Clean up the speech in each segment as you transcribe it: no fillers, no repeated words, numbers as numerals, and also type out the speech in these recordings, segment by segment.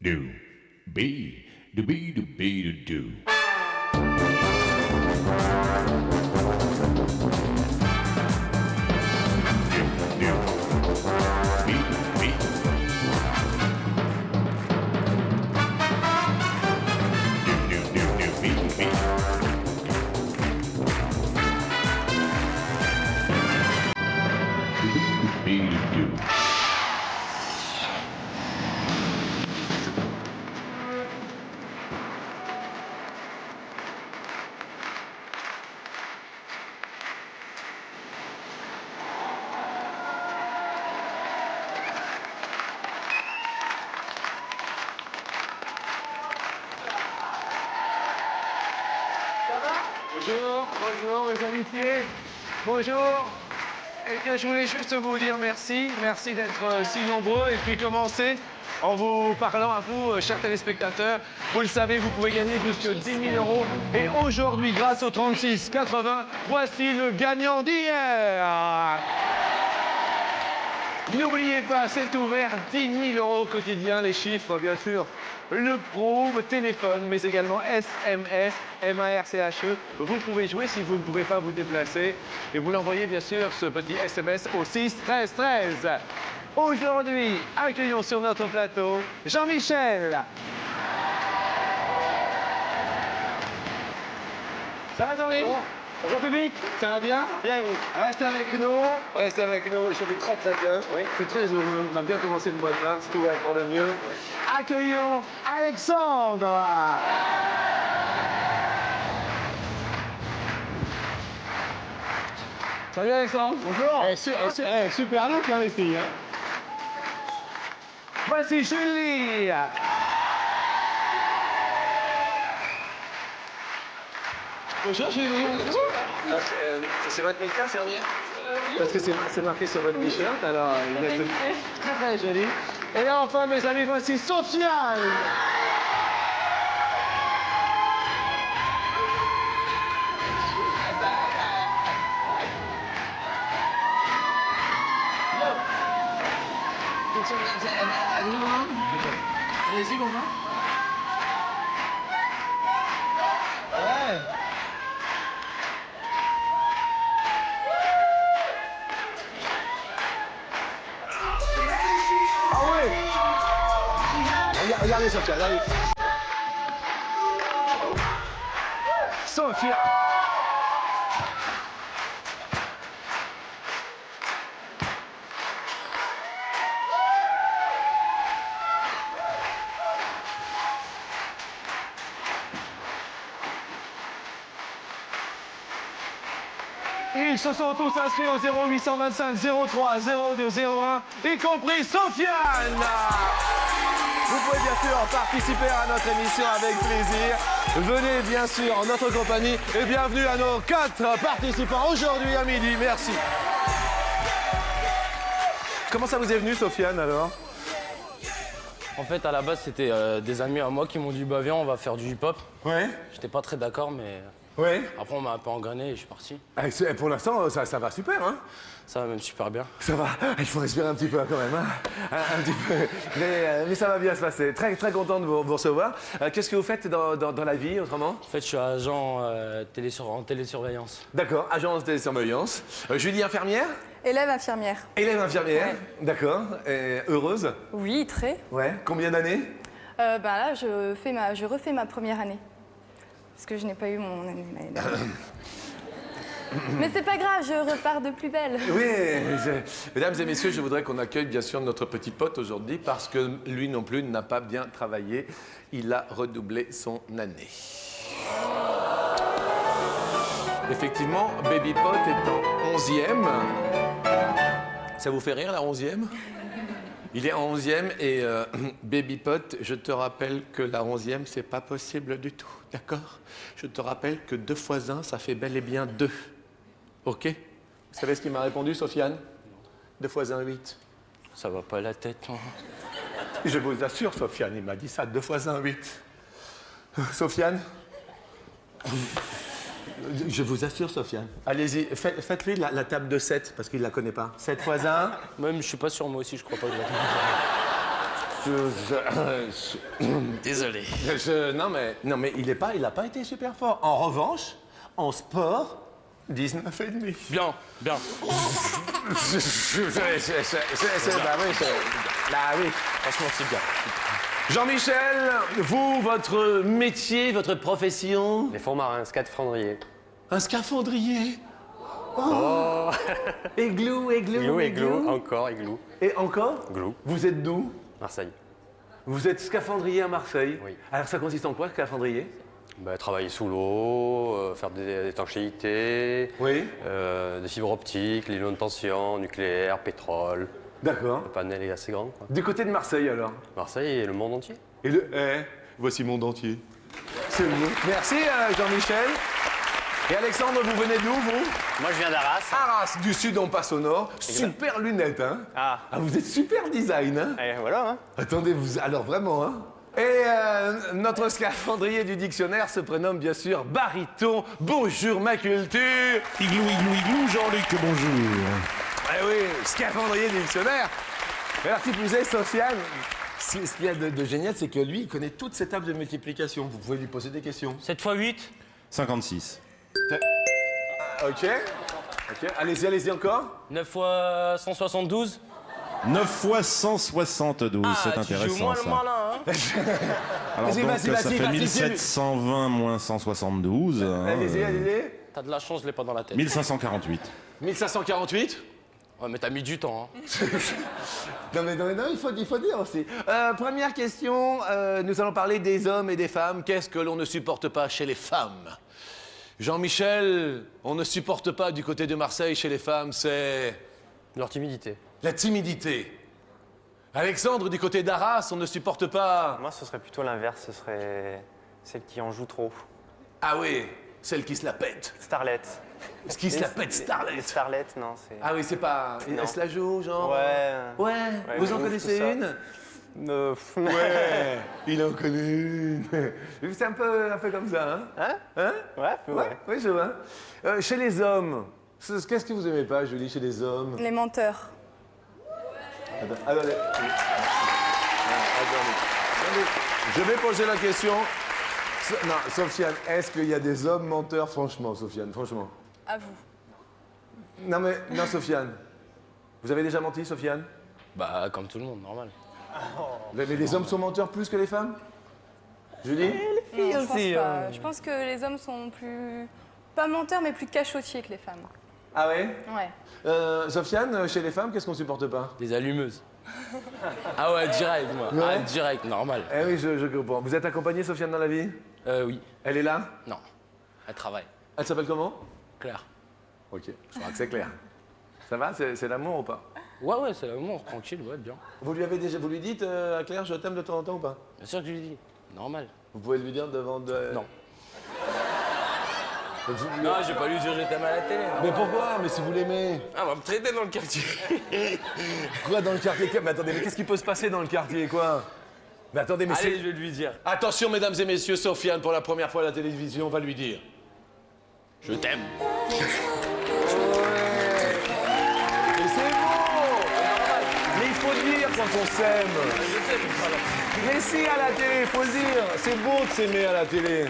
do, be, do, be, do, be, do, do. Bonjour, bonjour mes amitiés, bonjour. Eh bien, je voulais juste vous dire merci, merci d'être si nombreux et puis commencer en vous parlant à vous, chers téléspectateurs. Vous le savez, vous pouvez gagner jusqu'à 10 000 € et aujourd'hui, grâce au 36-80, voici le gagnant d'hier. N'oubliez pas, c'est ouvert, 10 000 € quotidien, les chiffres, bien sûr. Le probe téléphone, mais également SMS, M-A-R-C-H-E. Vous pouvez jouer si vous ne pouvez pas vous déplacer. Et vous l'envoyez, bien sûr, ce petit SMS au 6 13 13. Aujourd'hui, accueillons sur notre plateau Jean-Michel. Ça va, Jean-Michel? Bonjour public, ça va bien? Bien, oui. Restez avec nous, je vais très très bien. Oui. Je suis très heureux, on a bien commencé le mois de mars, tout va pour le mieux. Accueillons Alexandre. Salut Alexandre. Bonjour. Super look, hein, les filles. Voici Julie. Bonjour Julie. C'est votre make-up, Servier? Parce que c'est marqué sur votre t-shirt, alors il est très très joli. Et enfin, mes amis, voici Sofiane. Allez-y, bon, ouais. Ah ouais. Regardez Sophia, regardez. Sophia. Ils se sont tous inscrits au 0825 03 02 01, y compris Sofiane. Vous pouvez bien sûr participer à notre émission avec plaisir. Venez bien sûr en notre compagnie et bienvenue à nos 4 participants aujourd'hui à midi. Merci. Comment ça vous est venu, Sofiane, alors? En fait, à la base, c'était des amis à moi qui m'ont dit bah viens, on va faire du hip-hop. Ouais. J'étais pas très d'accord, mais Ouais. après on m'a un peu engrainé et je suis parti. Pour l'instant, ça va super, hein? Ça va même super bien. Ça va, il faut respirer un petit peu quand même, hein? Un petit peu. Mais ça va bien se passer. Très, très content de vous recevoir. Qu'est-ce que vous faites dans la vie, autrement? En fait, je suis agent en télésurveillance. D'accord, agence de télésurveillance. Julie, infirmière? Élève infirmière. Élève infirmière, Ouais. D'accord. Heureuse? Oui, très. Ouais. Combien d'années? Là, je refais ma première année. Parce que je n'ai pas eu mon année l'année dernière. Mais c'est pas grave, je repars de plus belle. Oui, mesdames et messieurs, je voudrais qu'on accueille bien sûr notre petit pote aujourd'hui parce que lui non plus n'a pas bien travaillé. Il a redoublé son année. Effectivement, Baby Pot est en 11e. Ça vous fait rire, la 11e? Il est en 11e et Baby Pot, je te rappelle que la 11e, c'est pas possible du tout, d'accord? Je te rappelle que 2 fois 1, ça fait bel et bien 2. OK? Vous savez ce qu'il m'a répondu, Sofiane? 2 fois 1, 8. Ça va pas la tête, hein. Je vous assure, Sofiane, il m'a dit ça, 2 fois 1, 8. Sofiane? Je vous assure, Sofiane. Allez-y, faites-lui la table de 7, parce qu'il ne la connaît pas. 7 fois 1. Même, je suis pas sûr, moi aussi, je crois pas que je la Désolé. Non, mais il n'a pas été super fort. En revanche, en sport, 19,5. Bien, bien. Bah oui. Franchement, c'est bien. Jean-Michel, vous, votre métier, votre profession? Les fonds marins, scaphandrier. Un scaphandrier. Oh. Igloo. Igloo, encore igloo. Et encore? Glou. Vous êtes d'où? Marseille. Vous êtes scaphandrier à Marseille? Oui. Alors ça consiste en quoi, scaphandrier? Bah, travailler sous l'eau, faire des étanchéités, Oui. des fibres optiques, les de tension, nucléaire, pétrole. D'accord. Le panel est assez grand, quoi. Du côté de Marseille, alors? Marseille et le monde entier. Et le... voici monde entier. C'est beau. Merci, Jean-Michel. Et Alexandre, vous venez d'où, vous? Moi, je viens d'Arras. Arras, du sud, on passe au nord. Super lunettes, hein? Ah, Vous êtes super design, hein? et voilà, hein. Attendez, vous... Alors, vraiment, hein? Et notre scaphandrier du dictionnaire se prénomme, bien sûr, Baryton. Bonjour, ma culture. Igloo, Jean-Luc, bonjour. Eh oui, scaphandrier du dictionnaire. Et alors, qui plus est, Sofiane, ce qu'il y a de génial, c'est que lui, il connaît toutes ces tables de multiplication. Vous pouvez lui poser des questions. 7 x 8. 56. Ok. Allez-y encore. 9 x 172. 9 fois 172, c'est Tu joues intéressant moins ça. le malin, hein. Alors Vas-y, donc vas-y, ça vas-y, fait vas-y, 1720 moins 172. Allez-y. T'as de la chance, je l'ai pas dans la tête. 1548. 1548. Ouais, mais t'as mis du temps, hein. Non, il faut dire aussi. Première question, nous allons parler des hommes et des femmes. Qu'est-ce que l'on ne supporte pas chez les femmes? Jean-Michel, on ne supporte pas du côté de Marseille chez les femmes, c'est Leur timidité. la timidité. Alexandre, du côté d'Arras, on ne supporte pas... Moi, ce serait plutôt l'inverse. Ce serait celle qui en joue trop. Ah oui, celle qui se la pète. Starlet. Ce qui se la pète, Les Starlet. Starlet, non, c'est... Ah oui, c'est pas... Non. Elle se la joue, genre... Ouais. Ouais, vous en ouf, connaissez tout ça. une? Ouais. Il en connaît une. C'est un peu comme ça, hein? Ouais, Oui, je vois. Chez les hommes, qu'est-ce que vous aimez pas, Julie, chez les hommes? Les menteurs. Attendez. Je vais poser la question. Non, Sofiane, est-ce qu'il y a des hommes menteurs, franchement, Sofiane, franchement? À vous. Non, Sofiane. Vous avez déjà menti, Sofiane? Bah, comme tout le monde, normal. Mais les hommes sont menteurs plus que les femmes? Julie? Non, je pense aussi, pas. Je pense que les hommes sont plus... Pas menteurs, mais plus cachotiers que les femmes. Ah ouais? Ouais. Sofiane, chez les femmes, qu'est-ce qu'on supporte pas? Des allumeuses. Ah ouais, direct, moi. Ouais. Ah, direct, normal. Eh oui, je comprends. Vous êtes accompagnée, Sofiane, dans la vie? Oui. Elle est là? Non. Elle travaille. Elle s'appelle comment? Claire. Ok, je crois que c'est clair. Ça va? C'est l'amour ou pas? Ouais, c'est l'amour, tranquille, ouais, bien. Vous lui dites à Claire, je t'aime de temps en temps ou pas? Bien sûr que je lui dis. Normal. Vous pouvez lui dire devant de... Non. Non, je vais pas lui dire je t'aime à la télé. non. Mais pourquoi? Mais si vous l'aimez. Ah, on va me traiter dans le quartier. Quoi dans le quartier? Mais attendez, mais qu'est-ce qui peut se passer dans le quartier, quoi? Mais attendez, mais Allez, c'est... je vais lui dire. Attention, mesdames et messieurs, Sofiane, pour la première fois à la télévision, va lui dire. Je t'aime. Mais c'est beau! Mais il faut le dire quand on s'aime. Mais si, à la télé, il faut le dire. C'est beau de s'aimer à la télé.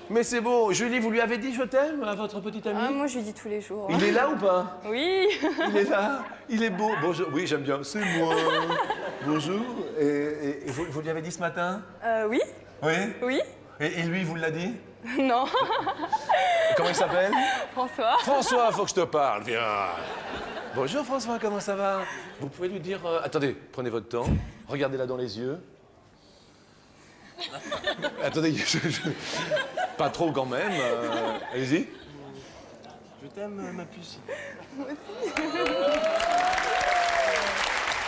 Mais c'est beau. Julie, vous lui avez dit je t'aime à votre petite amie? Ah, moi, je lui dis tous les jours. Il est là ou pas? Oui. Il est là. Il est beau. Bonjour. Oui, j'aime bien. C'est moi. Bonjour. Et vous lui avez dit ce matin? Oui. Oui. Oui. Et lui, vous l'a dit? Non. Comment il s'appelle? François. François, faut que je te parle. Viens. Bonjour François, comment ça va? Vous pouvez lui dire... Attendez, prenez votre temps. Regardez-la dans les yeux. Attendez, pas trop quand même. Allez-y. Je t'aime, ma puce.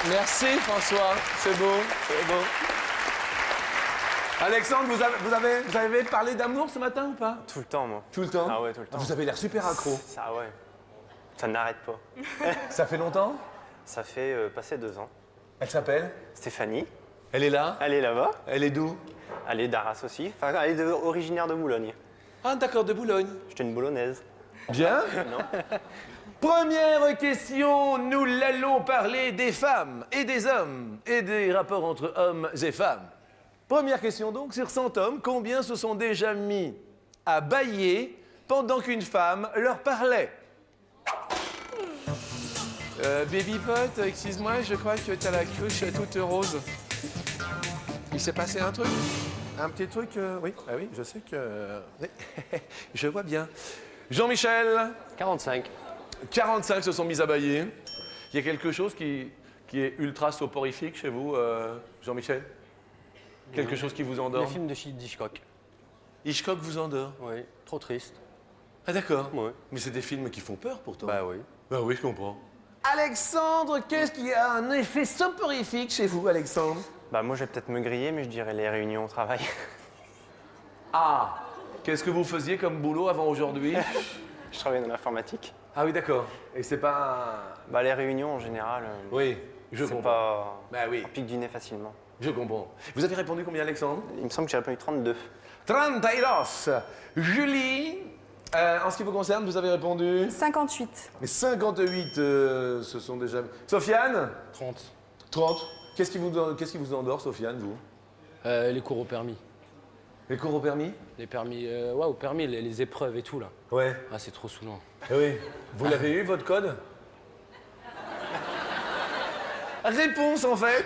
Merci François, c'est beau, c'est beau. Alexandre, vous avez parlé d'amour ce matin ou pas? Tout le temps, moi. Tout le temps? Ah ouais, tout le temps. Vous avez l'air super accro. Ça, ouais. Ça n'arrête pas. Ça fait longtemps? Ça fait passer 2 ans. Elle s'appelle? Stéphanie, Elle est là? elle est là-bas. Elle est d'où? Elle est d'Arras aussi. Enfin, elle est originaire de Boulogne. Ah d'accord, de Boulogne. J'étais une boulonnaise. Bien? Première question, nous l'allons parler des femmes et des hommes et des rapports entre hommes et femmes. Première question donc, sur 100 hommes, combien se sont déjà mis à bâiller pendant qu'une femme leur parlait? Baby Pot, excuse-moi, je crois que tu as la cruche toute rose. Il s'est passé un truc? Un petit truc, oui. Ah oui, je sais que... oui. Je vois bien. Jean-Michel, 45. 45 se sont mis à bâiller. Il y a quelque chose qui est ultra soporifique chez vous, Jean-Michel? Quelque chose qui vous endort? Les films de Hitchcock. Hitchcock vous endort? Oui, trop triste. Ah d'accord. Ouais. Mais c'est des films qui font peur pourtant. Bah oui. Bah oui, je comprends. Alexandre, qu'est-ce qui a un effet soporifique chez vous, Alexandre? Bah moi je vais peut-être me griller, mais je dirais les réunions au travail. Ah, qu'est-ce que vous faisiez comme boulot avant aujourd'hui? Je travaille dans l'informatique. Ah oui, d'accord. Et c'est pas... Bah les réunions en général, Oui, je c'est comprends. pas... Bah oui, On pique du nez facilement. je comprends. Vous avez répondu combien, Alexandre? Il me semble que j'ai répondu 32. 32. Julie, en ce qui vous concerne, vous avez répondu? 58. Mais 58, ce sont déjà... Sofiane? 30. 30. Qu'est-ce qui vous endort, Sofiane, vous? Les cours au permis. Les cours au permis? Les permis, ouais, au permis, les épreuves et tout, là. Ouais. Ah, c'est trop saoulant. Oui. Vous l'avez eu, votre code? Réponse, en fait.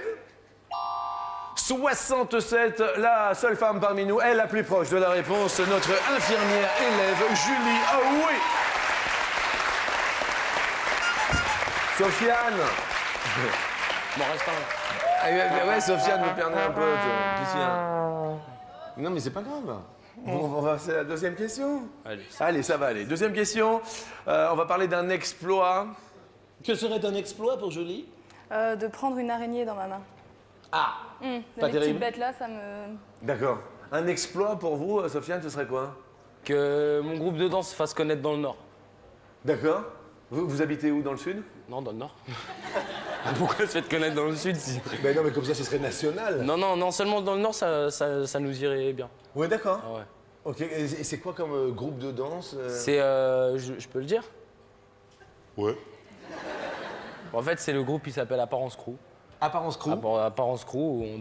67, la seule femme parmi nous est la plus proche de la réponse, notre infirmière élève Julie. Ah oui! Sofiane! M'en reste un. Ah, ouais, Sofiane, vous perdez un peu. Qu'est-ce qu'il y a? Non, mais c'est pas grave. Bon, on va passer à la deuxième question. Allez. Allez, ça va aller. Deuxième question. On va parler d'un exploit. Que serait un exploit pour Julie? De prendre une araignée dans ma main. Ah! Pas Pas les terrible. petites bêtes là, ça me... D'accord. Un exploit pour vous, Sofiane, ce serait quoi? Que mon groupe de danse se fasse connaître dans le Nord. D'accord. Vous habitez où, dans le sud? Non, dans le Nord. Pourquoi se fait connaître dans le Sud si... Ben non, mais comme ça, ce serait national. Non, non, non, seulement dans le Nord, ça nous irait bien. Ouais, d'accord. Ah ouais. Ok, et c'est quoi comme groupe de danse? C'est, je peux le dire? Ouais. En fait, c'est le groupe qui s'appelle Apparence Crew. Apparence Crew? Apparence Crew, où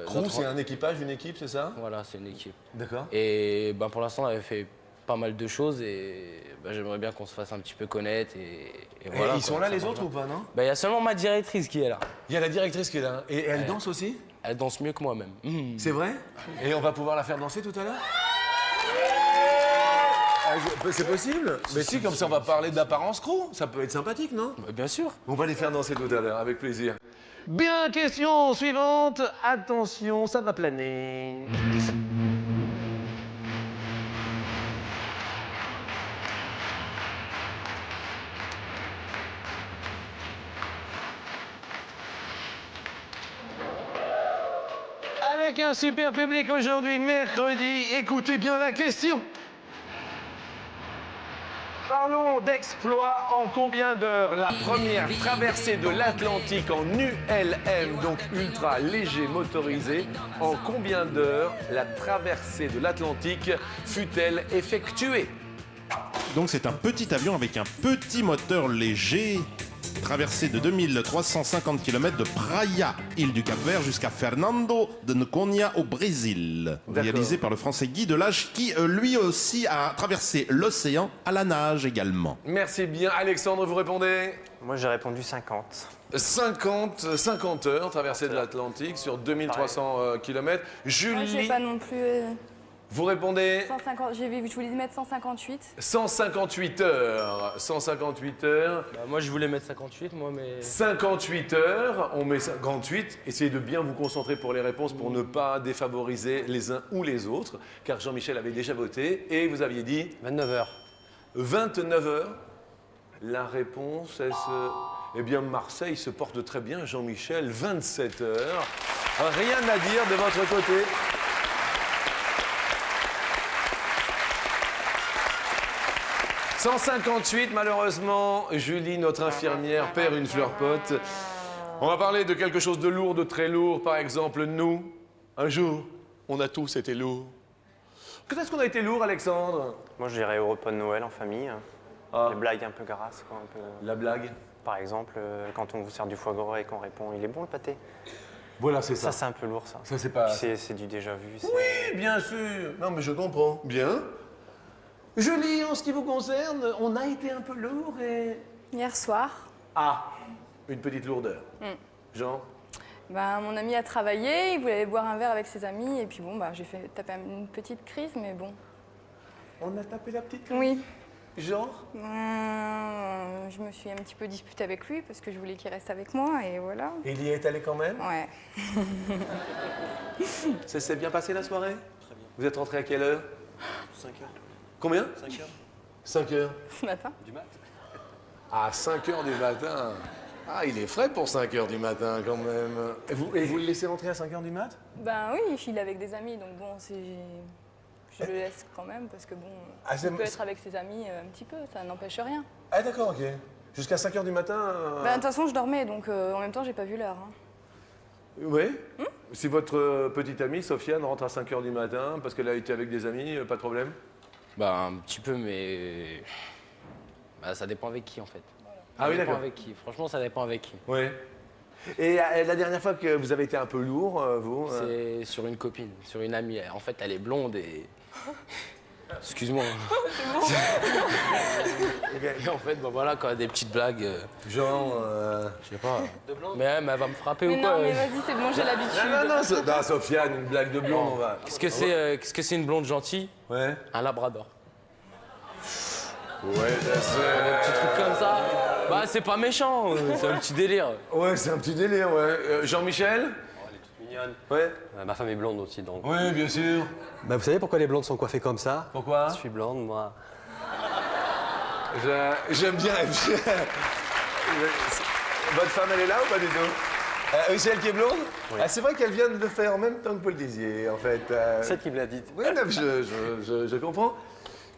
Crew, notre- c'est un équipage, une équipe, c'est ça? Voilà, c'est une équipe. D'accord. Et ben, pour l'instant, on avait fait pas mal de choses et ben, j'aimerais bien qu'on se fasse un petit peu connaître et voilà. Ils sont quoi, là, ça les marche autres, bien. ou pas, non? Ben, il y a seulement ma directrice qui est là. Il y a la directrice qui est là. Et elle danse aussi? Elle danse mieux que moi-même. C'est vrai? Et on va pouvoir la faire danser tout à l'heure? C'est possible? Mais si, comme ça, on va parler d'Apparence Crew. Ça peut être sympathique, non? Ben, bien sûr. On va les faire danser tout à l'heure, avec plaisir. Bien, question suivante. Attention, ça va planer. Avec un super public aujourd'hui, mercredi, écoutez bien la question. Parlons d'exploit en combien d'heures? La première traversée de l'Atlantique en ULM, donc ultra léger motorisé, en combien d'heures la traversée de l'Atlantique fut-elle effectuée? Donc c'est un petit avion avec un petit moteur léger. Traversée de 2350 km de Praia, île du Cap-Vert, jusqu'à Fernando de Noronha au Brésil. D'accord. Réalisé par le français Guy Delage, qui lui aussi a traversé l'océan à la nage également. Merci bien. Alexandre, vous répondez? Moi j'ai répondu 50. 50 heures traversée de l'Atlantique sur 2300 km. Moi, j'ai Julie, pas non plus... vous répondez? 150, je voulais mettre 158. 158 heures. 158 heures. Ben, moi, je voulais mettre 58, moi, mais... 58 heures, on met 58. Essayez de bien vous concentrer pour les réponses pour ne pas défavoriser les uns ou les autres, car Jean-Michel avait déjà voté et vous aviez dit 29h. 29 heures. La réponse est Eh bien, Marseille se porte très bien, Jean-Michel, 27 heures. Rien à dire de votre côté. « 158, malheureusement, Julie, notre infirmière, perd une fleur pote. On va parler de quelque chose de lourd, de très lourd. Par exemple, nous, un jour, on a tous été lourds. Quand est-ce qu'on a été lourd, Alexandre? Moi je dirais au repas de Noël en famille. Ah. Les blagues un peu grasses, quoi, un peu... La blague. Par exemple, quand on vous sert du foie gras et qu'on répond « il est bon le pâté ?» Voilà, c'est Ça, c'est un peu lourd, ça. Ça, c'est pas... C'est du déjà vu. Oui, bien sûr. Non, mais je comprends. Bien. Je lis, en ce qui vous concerne, on a été un peu lourd et... Hier soir, Ah, une petite lourdeur. Genre ben, mon ami a travaillé, il voulait aller boire un verre avec ses amis, et puis bon, bah, j'ai fait taper une petite crise, mais bon. On a tapé la petite... Oui. Genre Je me suis un petit peu disputée avec lui parce que je voulais qu'il reste avec moi, et voilà. Il y est allé quand même. Ouais. Ça s'est bien passé la soirée? Très bien. Vous êtes rentré à quelle heure? 5 heures. Combien? 5 heures. 5 heures. Ce matin. Du mat. À 5 heures du matin. Ah, il est frais pour 5 heures du matin quand même. Et vous le laissez rentrer à 5 heures du mat? Ben oui, il est avec des amis, donc bon, je le laisse quand même parce que bon, Ah, il peut être avec ses amis un petit peu, ça n'empêche rien. Ah d'accord, ok. Jusqu'à 5 heures du matin Ben, de toute façon, je dormais, donc en même temps, j'ai pas vu l'heure. Hein. Oui. Si votre petite amie, Sofiane, rentre à 5 heures du matin parce qu'elle a été avec des amis, pas de problème? Bah, un petit peu, mais. Bah, ça dépend avec qui en fait. Ah Ça oui, dépend d'accord. avec qui. Franchement, ça dépend avec qui. Oui. Et la dernière fois que vous avez été un peu lourd, vous C'est sur une copine, sur une amie. En fait, elle est blonde et. Excuse-moi. Et en fait, bah voilà, quand il y a des petites blagues, Genre... je sais pas. Mais elle va me frapper Mais ou non, quoi mais vas-y, c'est bon, j'ai l'habitude. Non, Sofiane, une blague de blonde, on va... Qu'est-ce que c'est une blonde gentille? Ouais. Un labrador. Ouais, c'est... Un petit truc comme ça. Bah, c'est pas méchant, c'est un petit délire. Ouais, c'est un petit délire, ouais. Jean-Michel? Elle est toute mignonne. Ouais. Ma femme est blonde aussi, donc. Oui, bien sûr. Bah, vous savez pourquoi les blondes sont coiffées comme ça? Pourquoi? Je suis blonde, moi. J'aime bien. Votre femme, elle est là ou pas du tout? Oui, c'est elle qui est blonde? Oui. Ah, c'est vrai qu'elle vient de le faire en même temps que Paul Dizier, en fait. Celle qui me l'a dit. Oui, non, je comprends.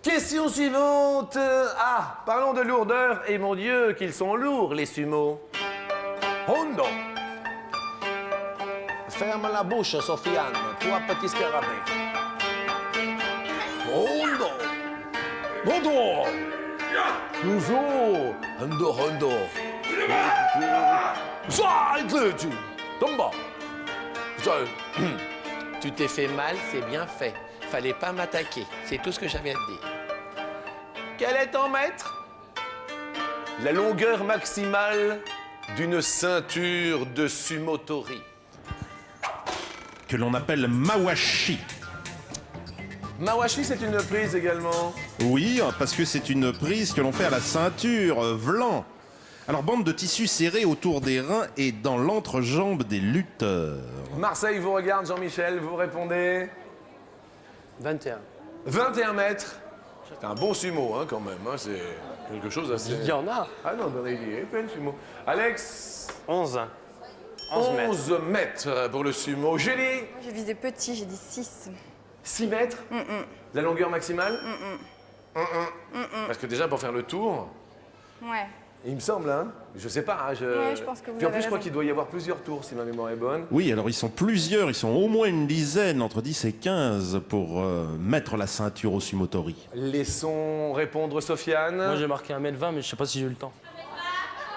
Question suivante. Ah, parlons de lourdeur. Et mon Dieu, qu'ils sont lourds, les sumos. Hondo. Ferme la bouche, Sofiane. Toi, petit scarabée. Hondo. Hondo. Toujours. Hondo. Tu. Tombe. Tu t'es fait mal, c'est bien fait. Fallait pas m'attaquer. C'est tout ce que j'avais à te dire. Quel est ton maître? La longueur maximale d'une ceinture de sumotori. Que l'on appelle mawashi. Mawashi, c'est une prise également. Oui, parce que c'est une prise que l'on fait à la ceinture, vlan. Alors, bande de tissu serré autour des reins et dans l'entrejambe des lutteurs. Marseille vous regarde, Jean-Michel, vous répondez 21. 21 mètres. C'est un bon sumo, hein, quand même. Hein, c'est quelque chose assez... Il y en a. Ah non, il est plein de sumo. Alex 11. 11 mètres. 11 mètres pour le sumo. Julie Moi, j'ai visé petit, j'ai dit 6. 6 mètres. La longueur maximale. Parce que déjà, pour faire le tour, Ouais. il me semble, hein, je sais pas. Hein, Ouais, je pense que vous Puis en avez plus, je crois raison. qu'il doit y avoir plusieurs tours, si ma mémoire est bonne. Oui, alors ils sont plusieurs, ils sont au moins une dizaine, entre 10 et 15, pour mettre la ceinture au sumotori. Laissons répondre Sofiane. Moi, j'ai marqué 1m20, mais je sais pas si j'ai eu le temps.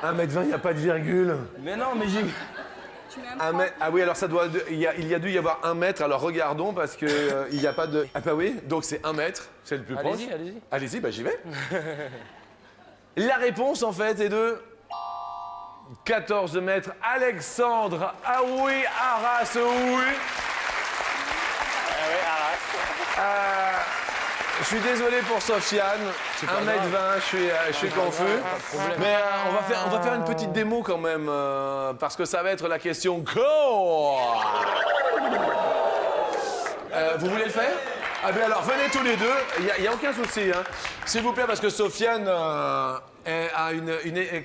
1m20, il n'y a pas de virgule. Mais non, mais j'ai. Ah oui, alors ça doit. Il y a dû y avoir 1 mètre, alors regardons parce que il n'y a pas de. Ah bah oui, donc c'est 1 mètre, c'est le plus proche. Allez-y, allez-y. Allez-y, bah j'y vais. La réponse en fait est de 14 mètres. Alexandre Aoui Arras, oui. Je suis désolé pour Sofiane. 1m20, je suis confus. Mais on va faire une petite démo quand même, parce que ça va être la question Go. Vous voulez le faire? Ah bien alors, venez tous les deux, il n'y a aucun souci. Hein. S'il vous plaît, parce que Sofiane a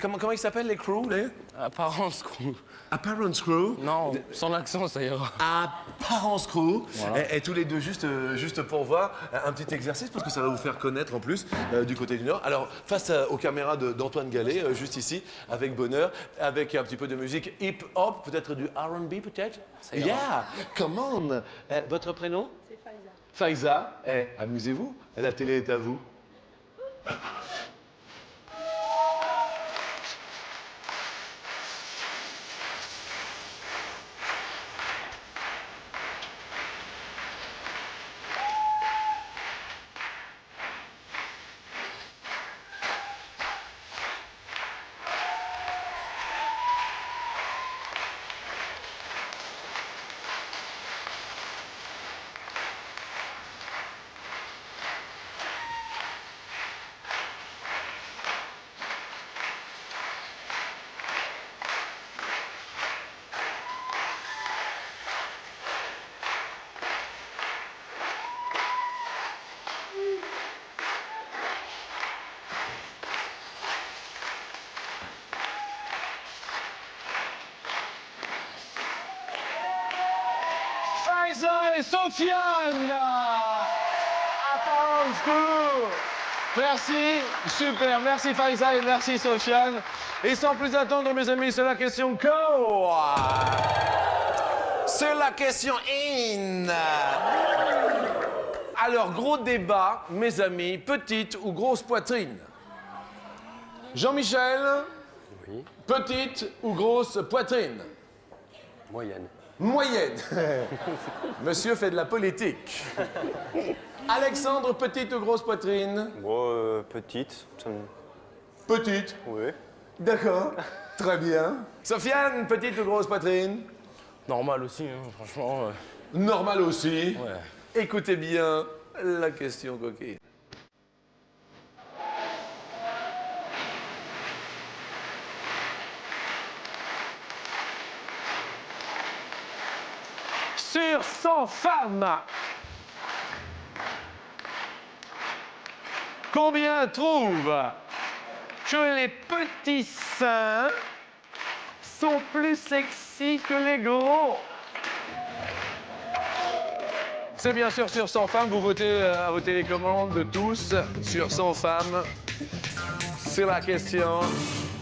comment ils s'appellent les crews, les Apparence, crew. Apparent Crew. Non, sans l'accent, ça ira. Apparence Crew. Voilà. Et tous les deux, juste pour voir, un petit exercice, parce que ça va vous faire connaître en plus du côté du Nord. Alors, face aux caméras d'Antoine Gallet, juste ici, avec bonheur, avec un petit peu de musique hip-hop, peut-être du R&B, peut-être. ira. Yeah, come on. Votre prénom? C'est Faiza. Faiza, amusez-vous, la télé est à vous. Farissa et Sofiane. Applaudissements. Merci, super, merci Farissa et merci Sofiane. Et sans plus attendre, mes amis, c'est la question co. C'est la question in. Alors, gros débat, mes amis, petite ou grosse poitrine? Jean-Michel, Oui. petite ou grosse poitrine? Moyenne. Moyenne. Monsieur fait de la politique. Alexandre, petite ou grosse poitrine? Bon, petite. Petite. Oui. D'accord. Très bien. Sofiane, petite ou grosse poitrine? Normal aussi, hein, franchement. Normal aussi. Ouais. Écoutez bien la question coquille. Sur 100 femmes, combien trouvent que les petits seins sont plus sexy que les gros? C'est bien sûr sur 100 femmes, vous votez à vos télécommandes de tous. Sur 100 femmes, C'est la question.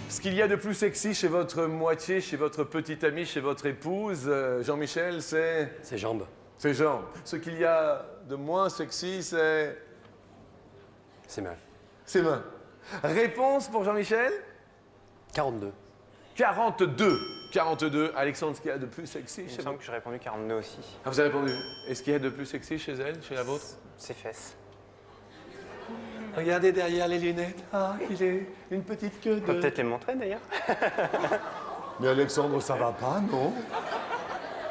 Ce qu'il y a de plus sexy chez votre moitié, chez votre petite amie, chez votre épouse, Jean-Michel, c'est Ses jambes. ses jambes. Ce qu'il y a de moins sexy, c'est Ses mains. ses mains. Réponse pour Jean-Michel? 42. 42. 42. Alexandre, ce qu'il y a de plus sexy Il chez me vous? semble que j'ai répondu 42 aussi. Ah, vous avez répondu. Est-ce qu'il y a de plus sexy chez elle, chez la vôtre? Ses fesses. Regardez derrière les lunettes. Ah, il est une petite queue On peut peut-être les montrer d'ailleurs. Mais Alexandre, ça va pas, non?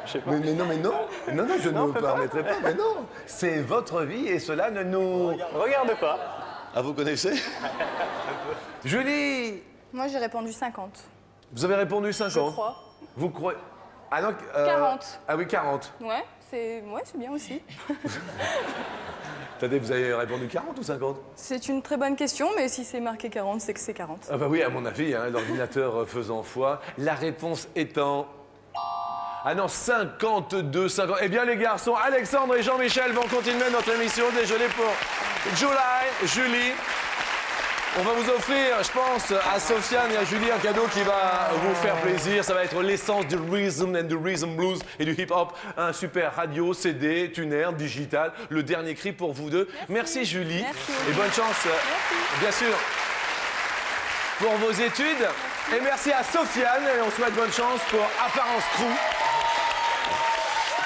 Je sais pas. Mais non, mais non. Non, non, je ne on me peut pas. permettrai pas. Mais non. C'est votre vie et cela ne nous... Regarde pas. Ah, vous connaissez? Julie, Moi, j'ai répondu 50. vous avez répondu 50. Je crois. Vous croyez... Ah non, 40. Ah oui, 40. Ouais, c'est bien aussi. Attendez, vous avez répondu 40 ou 50? C'est une très bonne question, mais si c'est marqué 40, c'est que c'est 40. Ah bah oui, à mon avis, hein, l'ordinateur faisant foi. La réponse étant... Ah non, 52, 50. Eh bien, les garçons, Alexandre et Jean-Michel vont continuer notre émission. Désolé pour Julie. On va vous offrir, je pense, à Sofiane et à Julie un cadeau qui va vous faire plaisir. Ça va être l'essence du rhythm and du rhythm blues et du hip-hop. Un super radio, CD, tuner, digital. Le dernier cri pour vous deux. Merci Julie. Merci. Et bonne chance, bien sûr, pour vos études. Et merci à Sofiane. Et on souhaite bonne chance pour Apparence Crew.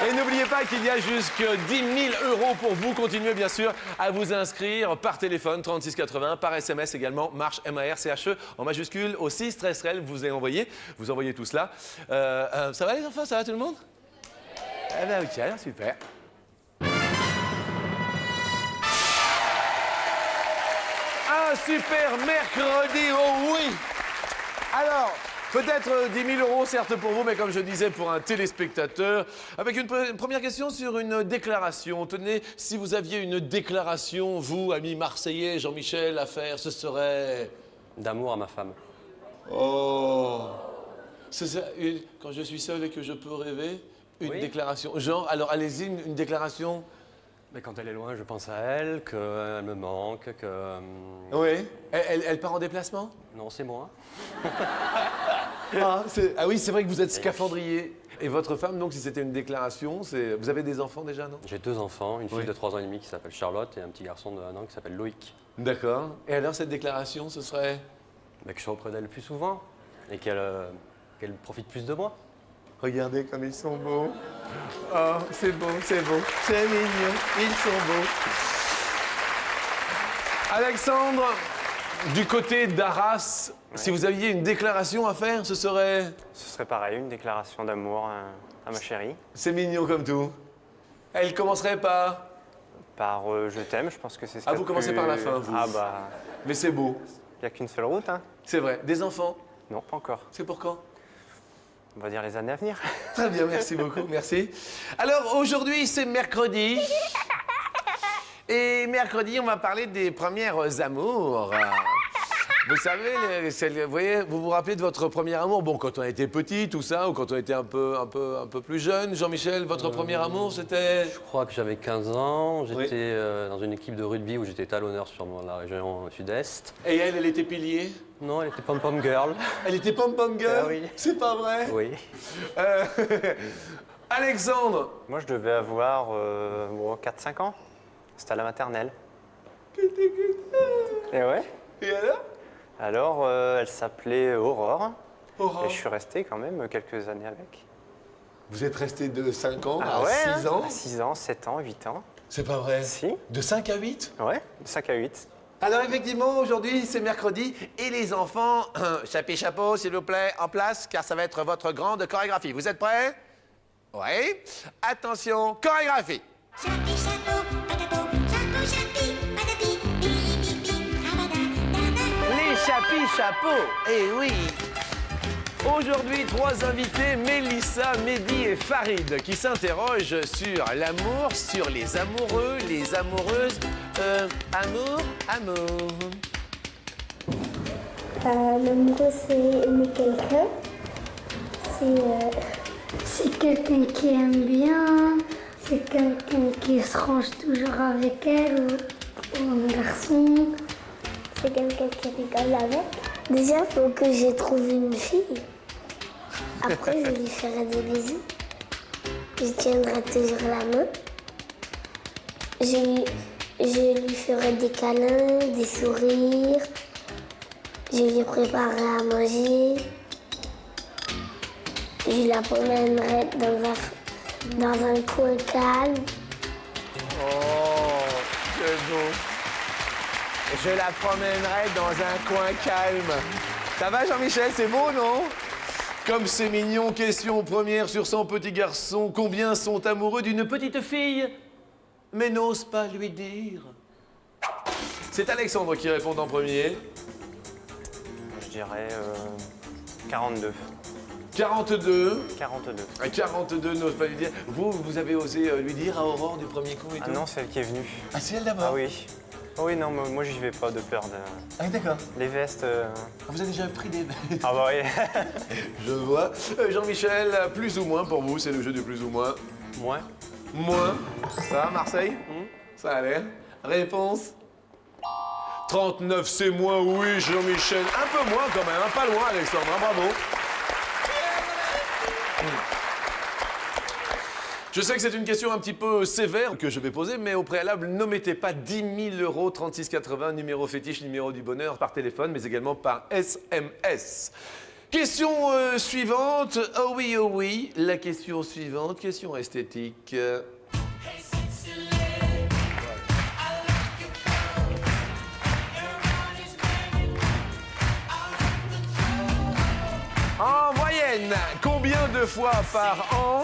Et n'oubliez pas qu'il y a jusque 10 000 € pour vous. Continuez bien sûr à vous inscrire par téléphone 36 80, par SMS également, marche MARCHE en majuscule au 6 13 REL. Vous envoyez tout cela. Ça va les enfants? Ça va tout le monde? Eh bien ok, alors super. Un super mercredi, oh oui! Alors, peut-être 10 000 €, certes pour vous, mais comme je disais, pour un téléspectateur. Avec une première question sur une déclaration. Tenez, si vous aviez une déclaration, vous, ami marseillais, Jean-Michel, à faire, ce serait... D'amour à ma femme. Oh! C'est ça, quand je suis seul et que je peux rêver, une Oui. déclaration. Genre, alors allez-y, une déclaration. Mais quand elle est loin, je pense à elle, qu'elle me manque, que... Oui. Elle part en déplacement? Non, c'est moi. Ah oui, c'est vrai que vous êtes scaphandrier. Et votre femme, donc, si c'était une déclaration, c'est... Vous avez des enfants déjà, non? J'ai 2 enfants, une fille Oui. de 3 ans et demi qui s'appelle Charlotte et un petit garçon de 1 an qui s'appelle Loïc. D'accord. Et alors, cette déclaration, ce serait... Mais que je sois auprès d'elle plus souvent et qu'elle profite plus de moi. Regardez comme ils sont beaux. Oh, c'est beau, c'est beau. C'est mignon, ils sont beaux. Alexandre, du côté d'Arras, si vous aviez une déclaration à faire, ce serait... Ce serait pareil, une déclaration d'amour à ma chérie. C'est mignon comme tout. Elle commencerait par... Par je t'aime, je pense que c'est ce Ah, qu'il y a vous de commencez plus- par la fin, vous. Ah bah, Mais c'est beau. il n'y a qu'une seule route, hein. C'est vrai. Des enfants, Non, pas encore. c'est pour quand? On va dire les années à venir. Très bien, merci beaucoup, merci. Alors aujourd'hui, c'est mercredi. Et mercredi, on va parler des premières amours. Vous savez, vous voyez, vous vous rappelez de votre premier amour? Bon, quand on était petit, tout ça, ou quand on était un peu plus jeune. Jean-Michel, votre premier amour, c'était? Je crois que j'avais 15 ans. Oui. J'étais dans une équipe de rugby où j'étais talonneur sur la région sud-est. Et elle était pilier? Non, elle était pom-pom girl. Elle était pom-pom girl? Ah oui. C'est pas vrai? Oui. Alexandre? Moi, je devais avoir 4-5 ans. C'était à la maternelle. Et ouais. Et alors? Alors, elle s'appelait Aurore. Aurore. Et je suis resté quand même quelques années avec. Vous êtes resté de 5 ans Ah à ouais, 6 ans? 6 ans, 7 ans, 8 ans. C'est pas vrai? Si. De 5 à 8? Ouais, de 5 à 8. Alors effectivement, aujourd'hui, c'est mercredi, et les enfants, chapeau, s'il vous plaît, en place, car ça va être votre grande chorégraphie. Vous êtes prêts? Oui. Attention, chorégraphie. Chapi chapeau, patapou, chapeau chapi, patapi, pipi pipi, rabada, dada. Les chapis chapeaux, eh oui. Aujourd'hui, 3 invités, Mélissa, Mehdi et Farid, qui s'interrogent sur l'amour, sur les amoureux, les amoureuses. Amour. L'amoureux, c'est aimer quelqu'un. C'est quelqu'un qui aime bien. C'est quelqu'un qui se range toujours avec elle ou un garçon. C'est quelqu'un qui rigole avec. Déjà, il faut que j'ai trouvé une fille. Après, je lui ferai des bisous. Je tiendrai toujours la main. Je lui ferai des câlins, des sourires. Je lui préparerai à manger. Je la promènerai dans un coin calme. Oh, c'est beau. Je la promènerai dans un coin calme. Ça va, Jean-Michel, c'est beau, non? Comme c'est mignon, question première sur son petit garçon. Combien sont amoureux d'une petite fille, mais n'osent pas lui dire? C'est Alexandre qui répond en premier. Je dirais 42. 42. 42. 42 n'ose pas lui dire. Vous avez osé lui dire à Aurore du premier coup et Ah tout? non, c'est elle qui est venue. Ah, c'est elle d'abord? Ah oui. Ah oui, non, moi j'y vais pas de peur de... Ah, d'accord. Les vestes... Vous avez déjà pris des... Ah bah oui. Je vois. Jean-Michel, plus ou moins pour vous, c'est le jeu du plus ou moins. Moins. Moins. Ça va, Marseille? Ça a l'air. Réponse? 39, c'est moins, oui, Jean-Michel. Un peu moins quand même, hein, pas loin, Alexandre, hein, bravo. Je sais que c'est une question un petit peu sévère que je vais poser, mais au préalable, n'omettez pas 10 000 €, 36,80, numéro fétiche, numéro du bonheur, par téléphone, mais également par SMS. Question suivante. Oh oui, la question suivante, question esthétique. En moyenne, combien de fois par an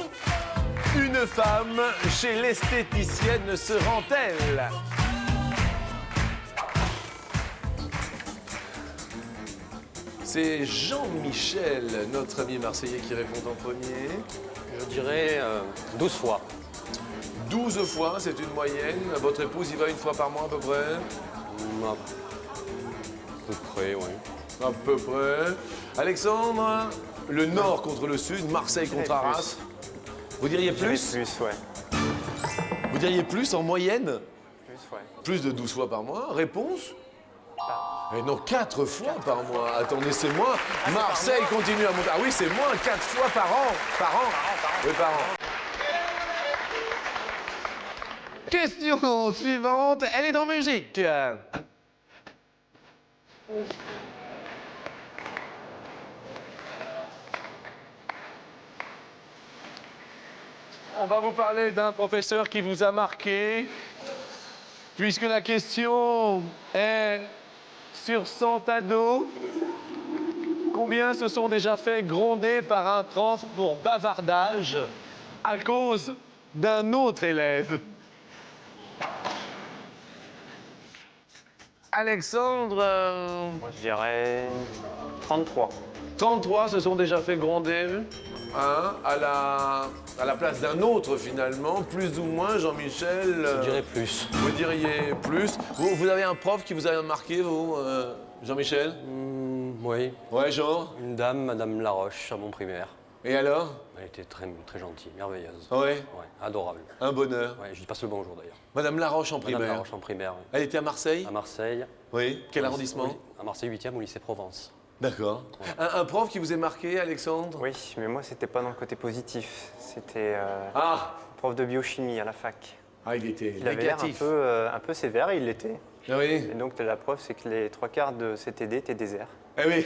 une femme chez l'esthéticienne se rend-elle? C'est Jean-Michel, notre ami marseillais, qui répond en premier. Je dirais 12 fois. 12 fois, c'est une moyenne. Votre épouse y va une fois par mois à peu près? À peu près, oui. À peu près. Alexandre, le nord contre le sud, Marseille contre Arras. Vous diriez plus? Plus, ouais. Vous diriez plus en moyenne? Plus, ouais. Plus de 12 fois par mois. Réponse? Eh non, 4 fois par mois. Attendez, c'est moins. Marseille continue à monter. Ah oui, c'est moins, 4 fois par an. Par an. Oui, par an. Question suivante, elle est en musique. On va vous parler d'un professeur qui vous a marqué, puisque la question est sur 100 ados. Combien se sont déjà fait gronder par un prof pour bavardage à cause d'un autre élève? Alexandre, Moi je dirais 33. 33 se sont déjà fait gronder. Hein, à la place d'un autre, finalement, plus ou moins, Jean-Michel. Je dirais plus. Vous diriez plus. Vous avez un prof qui vous a marqué, vous, Jean-Michel? Oui. Ouais, genre? Une dame, Madame Laroche, à mon primaire. Et alors? Elle était très, très gentille, merveilleuse. Ouais. Ouais, adorable. Un bonheur. Ouais, je lui passe le bonjour d'ailleurs. Madame Laroche en primaire. Madame Laroche en primaire, oui. Elle était à Marseille? À Marseille. Oui. Quel arrondissement? Oui, à Marseille 8e au lycée Provence. D'accord. Un prof qui vous est marqué, Alexandre? Oui, mais moi, c'était pas dans le côté positif. C'était prof de biochimie à la fac. Ah, il était Il avait l'air négatif. un peu sévère, il l'était. Ah oui. Et donc, la preuve, c'est que les 3/4 de CTD étaient déserts. Eh oui.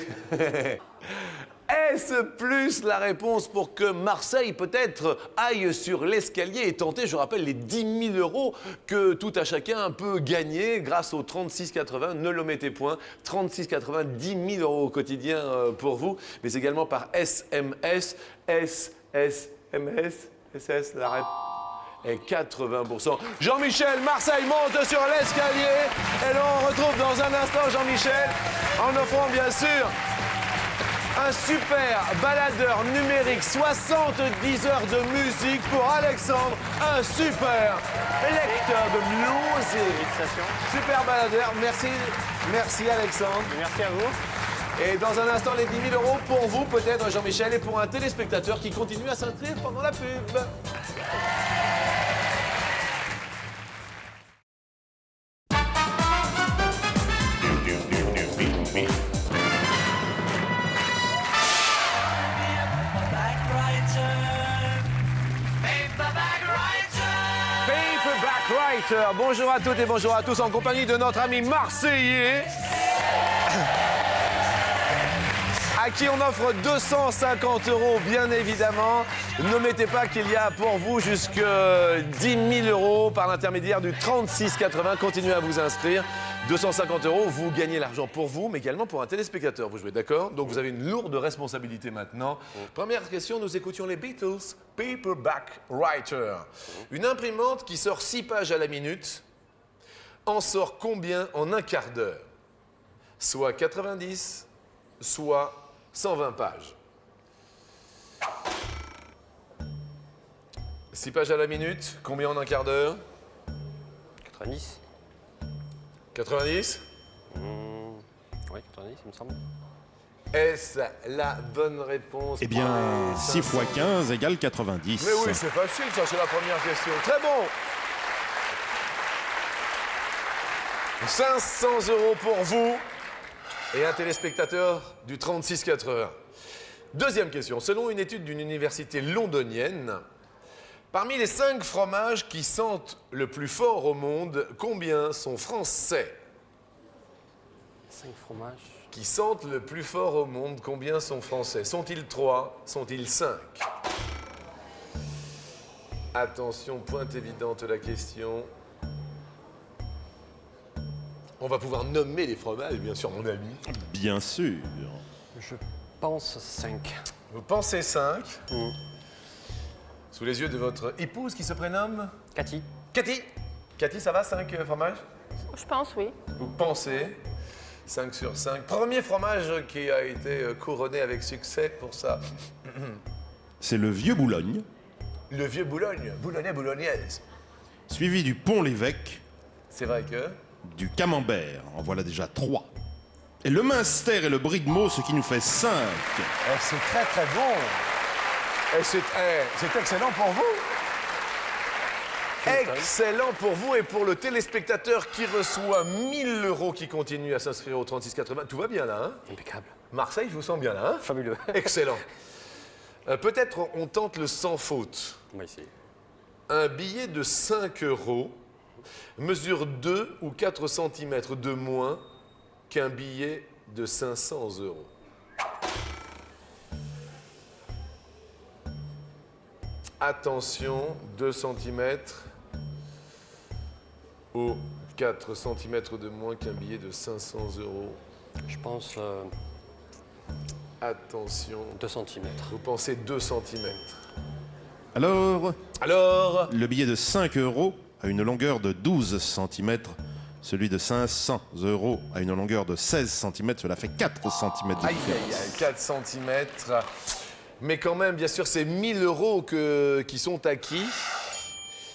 Est-ce plus la réponse pour que Marseille, peut-être, aille sur l'escalier et tenter, je rappelle, les 10 000 € que tout à chacun peut gagner grâce au 36,80. Ne l'omettez point. 36,80, 10 000 € au quotidien pour vous, mais également par SMS. SMS, la réponse est 80%. Jean-Michel, Marseille monte sur l'escalier. Et l'on retrouve dans un instant Jean-Michel en offrant bien sûr un super baladeur numérique, 70 heures de musique pour Alexandre, un super lecteur de musique. Super baladeur, merci Alexandre. Merci à vous. Et dans un instant, les 10 000 € pour vous, peut-être Jean-Michel, et pour un téléspectateur qui continue à s'inscrire pendant la pub. Paperback Writer. Bonjour à toutes et bonjour à tous en compagnie de notre ami marseillais à qui on offre 250 € bien évidemment. N'omettez pas qu'il y a pour vous jusque 10 000 € par l'intermédiaire du 36,80. Continuez à vous inscrire. 250 €, vous gagnez l'argent pour vous, mais également pour un téléspectateur. Vous jouez d'accord? Donc vous avez une lourde responsabilité maintenant. Première question, nous écoutions les Beatles, Paperback Writer. Une imprimante qui sort 6 pages à la minute en sort combien en un quart d'heure? Soit 90, soit 120 pages. 6 pages à la minute, combien en un quart d'heure? 90. 90? Oui, 90, il me semble. Est-ce la bonne réponse? Eh bien, 6 x 15 égale 90. Mais oui, c'est facile, ça, c'est la première question. Très bon! 500 € pour vous et un téléspectateur du 36,80. Deuxième question. Selon une étude d'une université londonienne, parmi les 5 fromages qui sentent le plus fort au monde, combien sont français? 5 fromages. Qui sentent le plus fort au monde, combien sont français? Sont-ils 3? Sont-ils 5? Attention, pointe évidente la question. On va pouvoir nommer les fromages, bien sûr, mon ami. Bien sûr. Je pense 5. Vous pensez 5? Sous les yeux de votre épouse qui se prénomme Cathy. Cathy. Cathy, ça va, 5 fromages? Je pense, oui. Vous pensez 5 sur 5. Premier fromage qui a été couronné avec succès pour ça. C'est le Vieux Boulogne, Le vieux Boulogne, Boulonnais, Boulognaise. suivi du Pont-l'Évêque, C'est vrai que... du Camembert. En voilà déjà 3. Et le Münster et le Brie de Meaux, ce qui nous fait 5. c'est très très bon. Et c'est excellent pour vous. Excellent pour vous et pour le téléspectateur qui reçoit 1 000 € qui continue à s'inscrire au 36,80. Tout va bien là, hein? Impeccable. Marseille, je vous sens bien là, hein? Fabuleux. Excellent. Peut-être on tente le sans faute. On va essayer. Un billet de 5 € mesure 2 ou 4 cm de moins qu'un billet de 500 €. Attention, 2 cm ou 4 cm de moins qu'un billet de 500 €. Je pense Attention. 2 cm. Vous pensez 2 cm. Alors, Alors, le billet de 5 € a une longueur de 12 cm, Celui de 500 € a une longueur de 16 cm, cela fait 4 cm de Aïe, différence. aïe, aïe, 4 cm. Mais quand même, bien sûr, ces 1000 € qui sont acquis,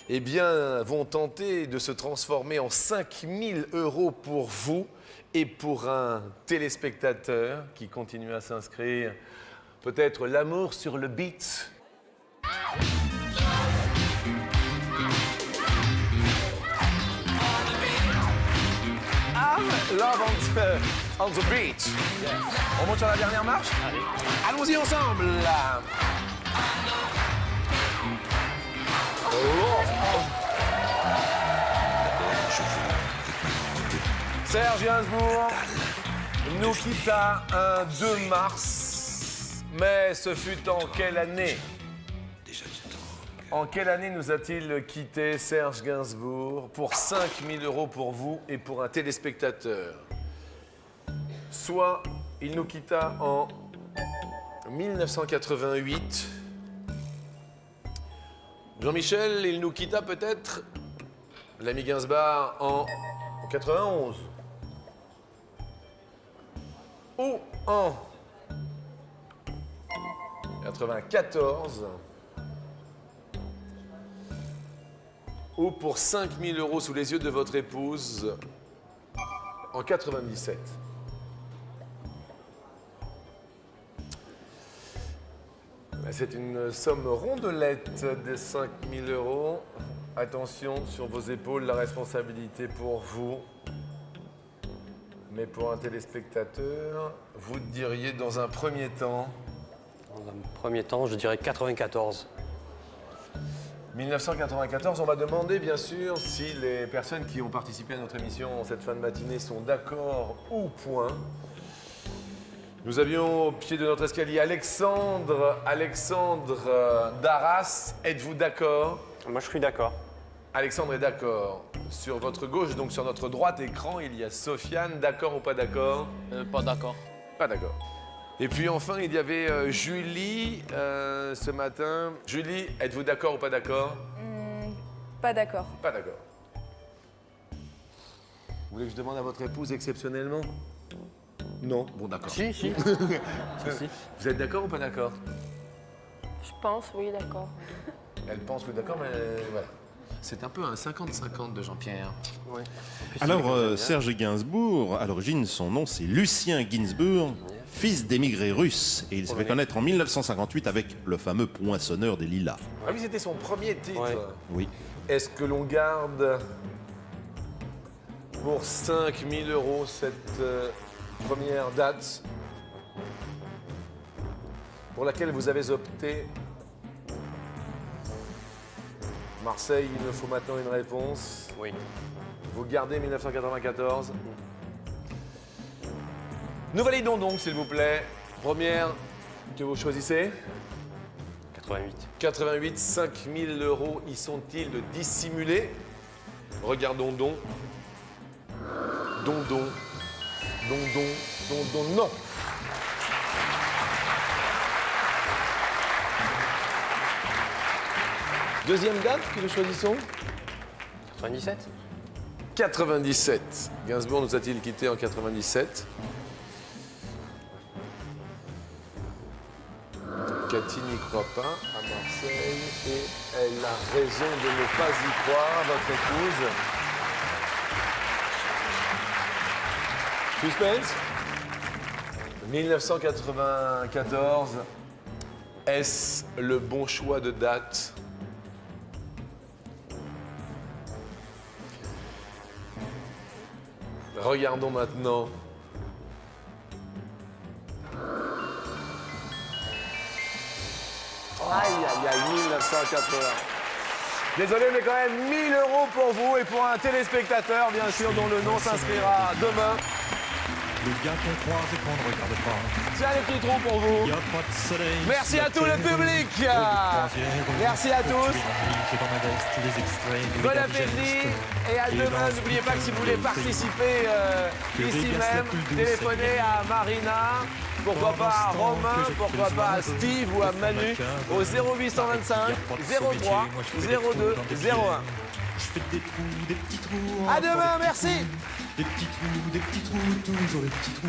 eh bien, vont tenter de se transformer en 5000 € pour vous et pour un téléspectateur qui continue à s'inscrire. Peut-être l'amour sur le beat. Love on the beat. On monte sur la dernière marche? Allons-y ensemble. Serge Gainsbourg nous quitta un 2 mars. Mais ce fut en quelle année? En quelle année nous a-t-il quitté Serge Gainsbourg pour 5000 € pour vous et pour un téléspectateur? Soit il nous quitta en 1988. Jean-Michel, il nous quitta peut-être, l'ami Gainsbourg, en 91. Ou en 94. Ou pour 5000 € sous les yeux de votre épouse en 97. C'est une somme rondelette de 5000 €. Attention, sur vos épaules, la responsabilité pour vous. Mais pour un téléspectateur, vous diriez dans un premier temps... Dans un premier temps, je dirais 94. 1994, on va demander bien sûr si les personnes qui ont participé à notre émission en cette fin de matinée sont d'accord ou point. Nous avions au pied de notre escalier Alexandre d'Arras. Êtes-vous d'accord? Moi, je suis d'accord. Alexandre est d'accord. Sur votre gauche, donc sur notre droite écran, il y a Sofiane. D'accord ou pas d'accord? Pas d'accord. Pas d'accord. Et puis enfin, il y avait Julie ce matin. Julie, êtes-vous d'accord ou pas d'accord? Pas d'accord. Pas d'accord. Vous voulez que je demande à votre épouse exceptionnellement? Non. Bon, d'accord. Si. Si. Vous êtes d'accord ou pas d'accord? Je pense, oui, d'accord. Elle pense oui, d'accord, mais voilà. C'est un peu un 50-50 de Jean-Pierre. Oui. Alors, Serge Gainsbourg, à l'origine, son nom, c'est Lucien Gainsbourg, fils d'émigrés russes. Et il s'est fait connaître en 1958 avec le fameux Poinçonneur des Lilas. Ah oui, c'était son premier titre. Ouais. Oui. Est-ce que l'on garde pour 5000 € cette première date pour laquelle vous avez opté? Marseille, il me faut maintenant une réponse. Oui. Vous gardez 1994. Nous validons donc, s'il vous plaît. Première que vous choisissez. 88. 88, 5000 €, y sont-ils dissimulés? Regardons donc. Non. Deuxième date que nous choisissons? 97. 97. Gainsbourg nous a-t-il quitté en 97? Cathy n'y croit pas à Marseille et elle a raison de ne pas y croire, votre épouse. Suspense. 1994. Est-ce le bon choix de date? Regardons maintenant. Aïe, aïe, aïe, 1980. Désolé, mais quand même 1000 € pour vous et pour un téléspectateur, bien sûr, dont le nom s'inscrira demain. Le gars qu'on croise et qu'on ne regarde pas. Tiens, les petits trous pour vous. Y a pas de soleil. Merci à tout le public. Merci à tous. Bon appétit et à demain. N'oubliez pas que si vous voulez participer ici même, téléphonez à Marina, pourquoi pas à Romain, pourquoi pas à Steve ou à Manu au 0825 03 02 01. Je fais des trous, des petits trous. À demain, merci. Des petits trous, toujours des petits trous.